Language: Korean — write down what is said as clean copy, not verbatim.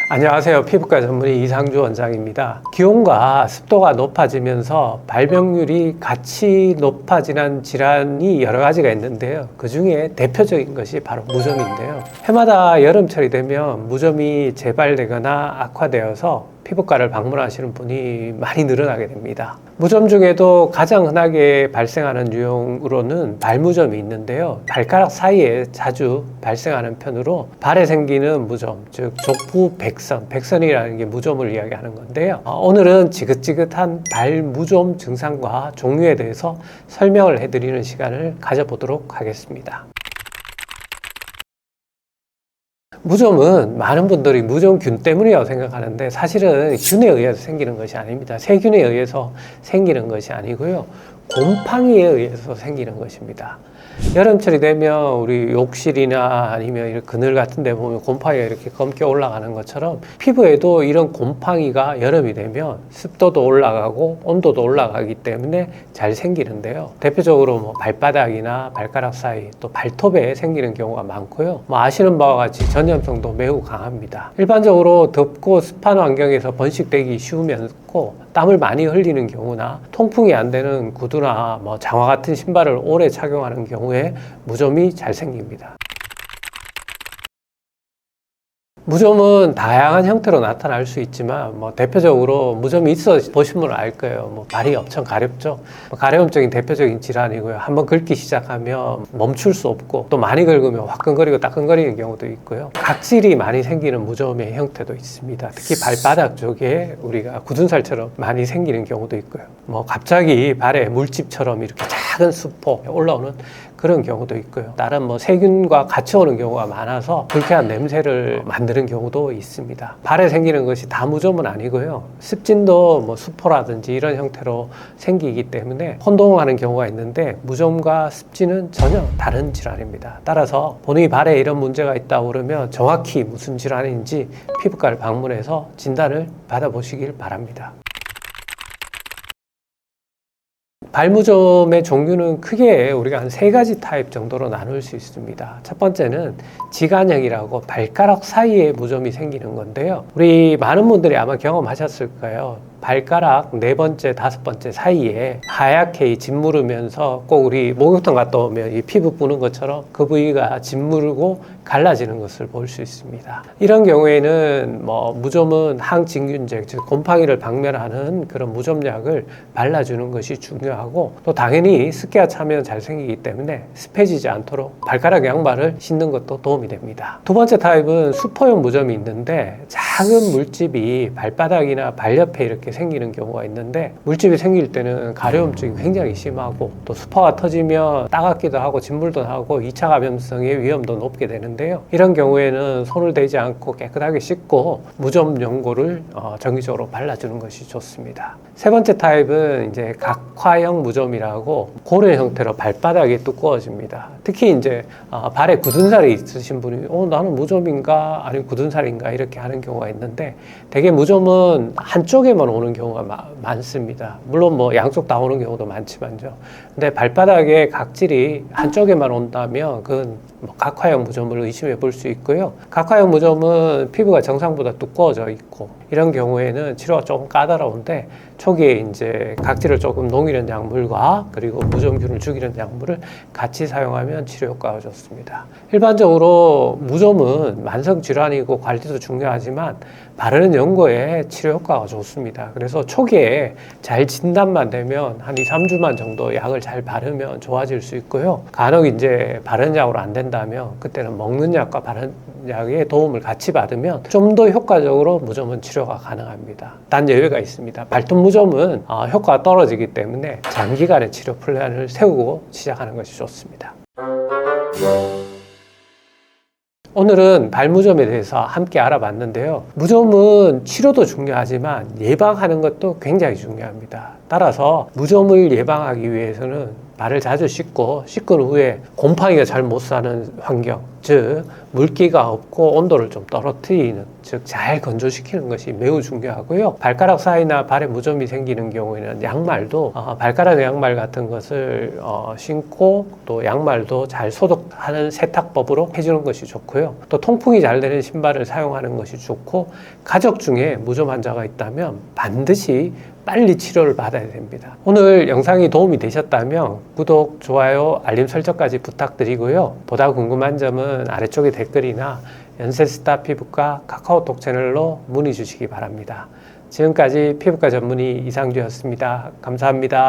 안녕하세요. 피부과 전문의 이상주 원장입니다. 기온과 습도가 높아지면서 발병률이 같이 높아지는 질환이 여러 가지가 있는데요. 그 중에 대표적인 것이 바로 무좀인데요. 해마다 여름철이 되면 무좀이 재발되거나 악화되어서 피부과를 방문하시는 분이 많이 늘어나게 됩니다. 무좀 중에도 가장 흔하게 발생하는 유형으로는 발무좀이 있는데요. 발가락 사이에 자주 발생하는 편으로 발에 생기는 무좀, 즉 족부백선, 백선이라는 게 무좀을 이야기하는 건데요. 오늘은 지긋지긋한 발무좀 증상과 종류에 대해서 설명을 해드리는 시간을 가져보도록 하겠습니다. 무좀은 많은 분들이 무좀균 때문이라고 생각하는데 사실은 균에 의해서 생기는 것이 아닙니다. 세균에 의해서 생기는 것이 아니고요. 곰팡이에 의해서 생기는 것입니다. 여름철이 되면 우리 욕실이나 아니면 이런 그늘 같은 데 보면 곰팡이가 이렇게 검게 올라가는 것처럼 피부에도 이런 곰팡이가 여름이 되면 습도도 올라가고 온도도 올라가기 때문에 잘 생기는데요. 대표적으로 뭐 발바닥이나 발가락 사이 또 발톱에 생기는 경우가 많고요. 아시는 바와 같이 전염성도 매우 강합니다. 일반적으로 덥고 습한 환경에서 번식되기 쉬우면서 땀을 많이 흘리는 경우나 통풍이 안 되는 구두나 장화 같은 신발을 오래 착용하는 경우에 무좀이 잘 생깁니다. 무좀은 다양한 형태로 나타날 수 있지만 대표적으로 무좀이 있어 보시면 알 거예요. 발이 엄청 가렵죠. 가려움적인 대표적인 질환이고요. 한번 긁기 시작하면 멈출 수 없고 또 많이 긁으면 화끈거리고 따끈거리는 경우도 있고요. 각질이 많이 생기는 무좀의 형태도 있습니다. 특히 발바닥 쪽에 우리가 굳은 살처럼 많이 생기는 경우도 있고요. 갑자기 발에 물집처럼 이렇게 작은 수포 올라오는 그런 경우도 있고요. 다른 세균과 같이 오는 경우가 많아서 불쾌한 냄새를 만드는 경우도 있습니다. 발에 생기는 것이 다 무좀은 아니고요. 습진도 수포라든지 이런 형태로 생기기 때문에 혼동하는 경우가 있는데 무좀과 습진은 전혀 다른 질환입니다. 따라서 본인이 발에 이런 문제가 있다고 그러면 정확히 무슨 질환인지 피부과를 방문해서 진단을 받아보시길 바랍니다. 발무좀의 종류는 크게 우리가 한 3가지 타입 정도로 나눌 수 있습니다. 첫 번째는 지간형이라고 발가락 사이에 무좀이 생기는 건데요. 우리 많은 분들이 아마 경험하셨을 거예요. 발가락 4번째, 5번째 사이에 하얗게 짓무르면서 꼭 우리 목욕탕 갔다 오면 이 피부 부는 것처럼 그 부위가 짓무르고 갈라지는 것을 볼 수 있습니다. 이런 경우에는 무좀은 항진균제, 즉 곰팡이를 박멸하는 그런 무좀약을 발라주는 것이 중요하고 또 당연히 습기가 차면 잘 생기기 때문에 습해지지 않도록 발가락 양말을 신는 것도 도움이 됩니다. 두 번째 타입은 수포형 무좀이 있는데 작은 물집이 발바닥이나 발 옆에 이렇게 생기는 경우가 있는데 물집이 생길 때는 가려움증이 굉장히 심하고 또 수포가 터지면 따갑기도 하고 진물도 나고 2차 감염성의 위험도 높게 되는데요. 이런 경우에는 손을 대지 않고 깨끗하게 씻고 무좀 연고를 정기적으로 발라주는 것이 좋습니다. 세 번째 타입은 이제 각화형 무좀이라고 고래 형태로 발바닥이 두꺼워집니다. 특히 발에 굳은 살이 있으신 분이 나는 무좀인가 아니면 굳은 살인가 이렇게 하는 경우가 있는데 대개 무좀은 한쪽에만 오는 경우가 많습니다. 물론 양쪽 다 오는 경우도 많지만요. 근데 발바닥에 각질이 한쪽에만 온다면 그건 각화형 무좀을 의심해 볼 수 있고요. 각화형 무좀은 피부가 정상보다 두꺼워져 있고 이런 경우에는 치료가 조금 까다로운데 초기에 각질을 조금 녹이는 약물과 그리고 무좀균을 죽이는 약물을 같이 사용하면 치료 효과가 좋습니다. 일반적으로 무좀은 만성 질환이고 관리도 중요하지만 바르는 연고에 치료 효과가 좋습니다. 그래서 초기에 잘 진단만 되면 한 2, 3주만 정도 약을 잘 바르면 좋아질 수 있고요. 간혹 바르는 약으로 안 된다면 그때는 먹는 약과 바르는 약의 도움을 같이 받으면 좀 더 효과적으로 무좀은 치료가 가능합니다. 단 예외가 있습니다. 발톱 무좀은 효과가 떨어지기 때문에 장기간의 치료 플랜을 세우고 시작하는 것이 좋습니다. 오늘은 발무좀에 대해서 함께 알아봤는데요. 무좀은 치료도 중요하지만 예방하는 것도 굉장히 중요합니다. 따라서 무좀을 예방하기 위해서는 발을 자주 씻고 씻은 후에 곰팡이가 잘 못 사는 환경, 즉 물기가 없고 온도를 좀 떨어뜨리는, 즉 잘 건조시키는 것이 매우 중요하고요. 발가락 사이나 발에 무좀이 생기는 경우에는 양말도 발가락 양말 같은 것을 신고 또 양말도 잘 소독하는 세탁법으로 해주는 것이 좋고요. 또 통풍이 잘 되는 신발을 사용하는 것이 좋고, 가족 중에 무좀 환자가 있다면 반드시 빨리 치료를 받아야 됩니다. 오늘 영상이 도움이 되셨다면 구독, 좋아요, 알림 설정까지 부탁드리고요. 보다 궁금한 점은 아래쪽에 댓글이나 연세스타 피부과 카카오톡 채널로 문의 주시기 바랍니다. 지금까지 피부과 전문의 이상주였습니다. 감사합니다.